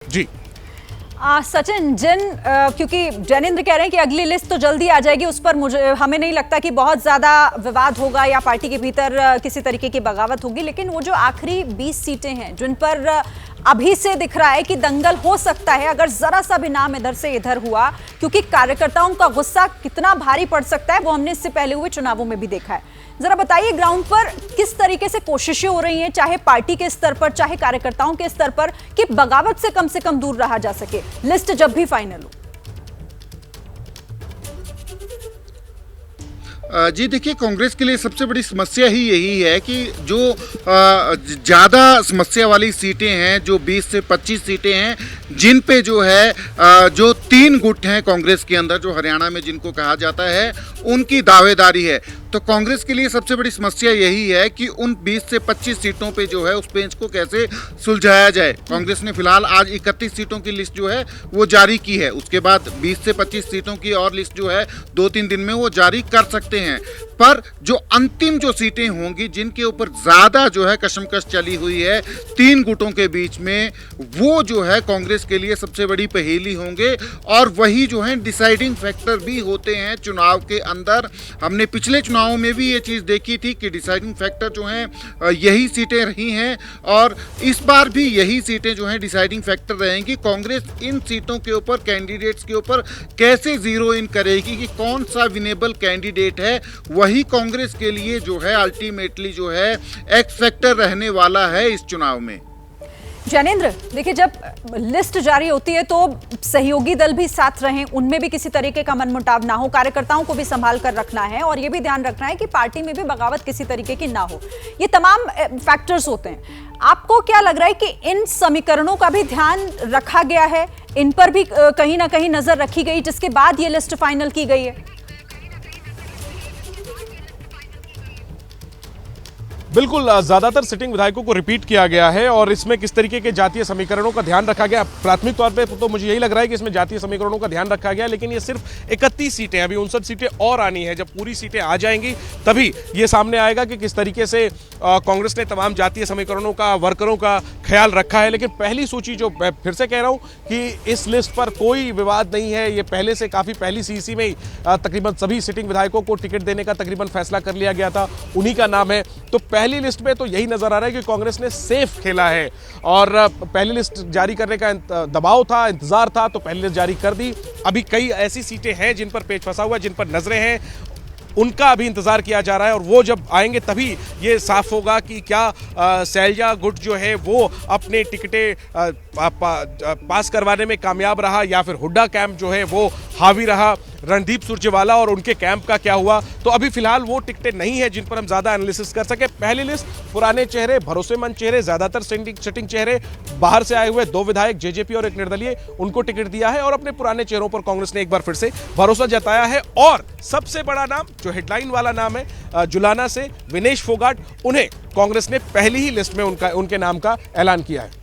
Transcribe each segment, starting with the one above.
जी सचिन क्योंकि जैनेंद्र कह रहे हैं कि अगली लिस्ट तो जल्दी आ जाएगी, उस पर हमें नहीं लगता कि बहुत ज्यादा विवाद होगा या पार्टी के भीतर किसी तरीके की बगावत होगी। लेकिन वो जो आखिरी 20 सीटें हैं जिन पर अभी से दिख रहा है कि दंगल हो सकता है अगर जरा सा भी नाम इधर से इधर हुआ, क्योंकि कार्यकर्ताओं का गुस्सा कितना भारी पड़ सकता है वो हमने इससे पहले हुए चुनावों में भी देखा है। जरा बताइए ग्राउंड पर किस तरीके से कोशिशें हो रही हैं, चाहे पार्टी के स्तर पर चाहे कार्यकर्ताओं के स्तर पर, कि बगावत से कम दूर रहा जा सके लिस्ट जब भी फाइनल हो। जी देखिए, कांग्रेस के लिए सबसे बड़ी समस्या ही यही है कि जो ज़्यादा समस्या वाली सीटें हैं, जो 20 से 25 सीटें हैं, जिन पे जो है जो 3 गुट हैं कांग्रेस के अंदर, जो हरियाणा में जिनको कहा जाता है, उनकी दावेदारी है। तो कांग्रेस के लिए सबसे बड़ी समस्या यही है कि उन 20 से 25 सीटों पे जो है उस पेंच को कैसे सुलझाया जाए। कांग्रेस ने फिलहाल आज 31 सीटों की लिस्ट जो है वो जारी की है। उसके बाद 20 से 25 सीटों की और लिस्ट जो है 2-3 दिन में वो जारी कर सकते हैं। पर जो अंतिम जो सीटें होंगी, जिनके ऊपर ज़्यादा जो है कशमकश चली हुई है 3 गुटों के बीच में, वो जो है कांग्रेस के लिए सबसे बड़ी पहेली होंगे और वही जो है डिसाइडिंग फैक्टर भी होते हैं चुनाव के अंदर। हमने पिछले चुनावों में भी ये चीज़ देखी थी कि डिसाइडिंग फैक्टर जो हैं यही सीटें रही हैं और इस बार भी यही सीटें जो हैं डिसाइडिंग फैक्टर रहेंगी। कांग्रेस इन सीटों के ऊपर, कैंडिडेट्स के ऊपर कैसे जीरो इन करेगी कि कौन सा विनेबल कैंडिडेट है, वही कांग्रेस के लिए जो है अल्टीमेटली जो है एक्स फैक्टर रहने वाला है इस चुनाव में। जैनेंद्र, देखिए जब लिस्ट जारी होती है तो सहयोगी दल भी साथ रहें, उनमें भी किसी तरीके का मनमुटाव ना हो, कार्यकर्ताओं को भी संभाल कर रखना है और ये भी ध्यान रखना है कि पार्टी में भी बगावत किसी तरीके की ना हो। ये तमाम फैक्टर्स होते हैं। आपको क्या लग रहा है कि इन समीकरणों का भी ध्यान रखा गया है, इन पर भी कहीं ना कहीं नजर रखी गई जिसके बाद ये लिस्ट फाइनल की गई है? बिल्कुल, ज्यादातर सिटिंग विधायकों को रिपीट किया गया है और इसमें किस तरीके के जातीय समीकरणों का ध्यान रखा गया, प्राथमिक तौर पे तो मुझे यही लग रहा है कि इसमें जातीय समीकरणों का ध्यान रखा गया। लेकिन ये सिर्फ 31 सीटें, अभी 59 सीटें और आनी है। जब पूरी सीटें आ जाएंगी तभी ये सामने आएगा कि किस तरीके से कांग्रेस ने तमाम जातीय समीकरणों का, वर्करों का ख्याल रखा है। लेकिन पहली सूची, जो मैं फिर से कह रहा हूं कि इस लिस्ट पर कोई विवाद नहीं है, ये पहले से काफी पहली सीसी में ही तकरीबन सभी सिटिंग विधायकों को टिकट देने का तकरीबन फैसला कर लिया गया था, उन्हीं का नाम है। तो पहली लिस्ट में तो यही नजर आ रहा है कि कांग्रेस ने सेफ खेला है और पहली लिस्ट जारी करने का दबाव था, इंतजार था, तो पहली लिस्ट जारी कर दी। अभी कई ऐसी सीटें हैं जिन पर पेच फंसा हुआ है, जिन पर नजरें हैं, उनका अभी इंतजार किया जा रहा है और वो जब आएंगे तभी ये साफ होगा कि क्या सैलजा गुट जो है वो अपने टिकटें पास करवाने में कामयाब रहा या फिर हुड्डा कैंप जो है वो हावी रहा, रणदीप सुरजेवाला और उनके कैंप का क्या हुआ। तो अभी फिलहाल वो टिकटें नहीं है जिन पर हम ज्यादा एनालिसिस कर सके। पहली लिस्ट पुराने चेहरे, भरोसेमंद चेहरे, ज्यादातर सिटिंग चेहरे, बाहर से आए हुए 2 विधायक, जेजेपी और एक निर्दलीय, उनको टिकट दिया है और अपने पुराने चेहरों पर कांग्रेस ने एक बार फिर से भरोसा जताया है। और सबसे बड़ा नाम, जो हेडलाइन वाला नाम है, जुलाना से विनेश फोगाट, उन्हें कांग्रेस ने पहली ही लिस्ट में उनके नाम का ऐलान किया है।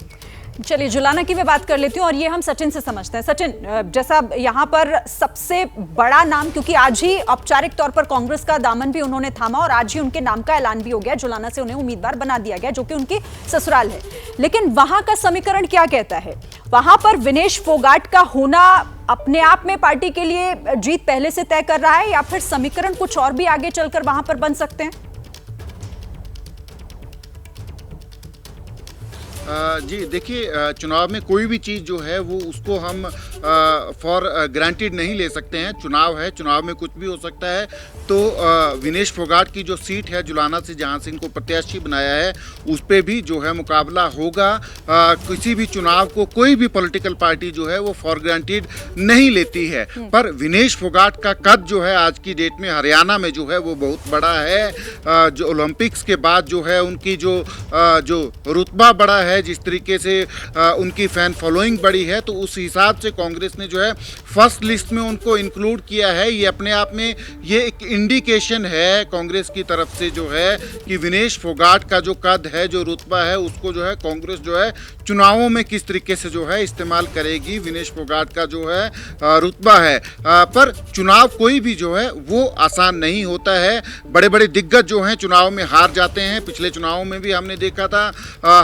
चलिए जुलाना की मैं बात कर लेती हूँ और ये हम सचिन से समझते हैं। सचिन, जैसा यहाँ पर सबसे बड़ा नाम, क्योंकि आज ही औपचारिक तौर पर कांग्रेस का दामन भी उन्होंने थामा और आज ही उनके नाम का ऐलान भी हो गया, जुलाना से उन्हें उम्मीदवार बना दिया गया जो कि उनकी ससुराल है। लेकिन वहां का समीकरण क्या कहता है? वहां पर विनेश फोगाट का होना अपने आप में पार्टी के लिए जीत पहले से तय कर रहा है या फिर समीकरण कुछ और भी आगे चलकर वहां पर बन सकते हैं? जी देखिए, चुनाव में कोई भी चीज़ जो है वो उसको हम फॉर ग्रांटेड नहीं ले सकते हैं। चुनाव है, चुनाव में कुछ भी हो सकता है। तो विनेश फोगाट की जो सीट है जुलाना से, जहां से इनको प्रत्याशी बनाया है, उस पे भी जो है मुकाबला होगा। किसी भी चुनाव को कोई भी पॉलिटिकल पार्टी जो है वो फॉर ग्रांटेड नहीं लेती है। पर विनेश फोगाट का कद जो है आज की डेट में हरियाणा में जो है वो बहुत बड़ा है। जो ओलंपिक्स के बाद जो है उनकी जो रुतबा बड़ा है, जिस तरीके से उनकी फैन फॉलोइंग बढ़ी है, तो उस हिसाब से कांग्रेस ने जो है फर्स्ट लिस्ट में उनको इंक्लूड किया है। ये अपने आप में ये एक इंडिकेशन है कांग्रेस की तरफ से जो है कि विनेश फोगाट का जो कद है, जो रुतबा है, उसको जो है कांग्रेस जो है चुनावों में किस तरीके से जो है इस्तेमाल करेगी। विनेश फोगाट का जो है रुतबा है। पर चुनाव कोई भी जो है वो आसान नहीं होता है। बड़े बड़े दिग्गज जो हैं चुनाव में हार जाते हैं। पिछले चुनावों में भी हमने देखा था,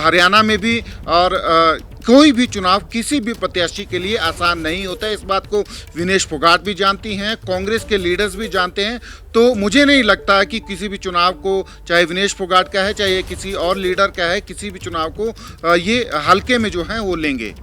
हरियाणा में भी और कोई भी चुनाव किसी भी प्रत्याशी के लिए आसान नहीं होता है। इस बात को विनेश फोगाट भी जानती हैं, कांग्रेस के लीडर्स भी जानते हैं। तो मुझे नहीं लगता कि किसी भी चुनाव को, चाहे विनेश फोगाट का है चाहे किसी और लीडर का है, किसी भी चुनाव को ये हल्के में जो है वो लेंगे।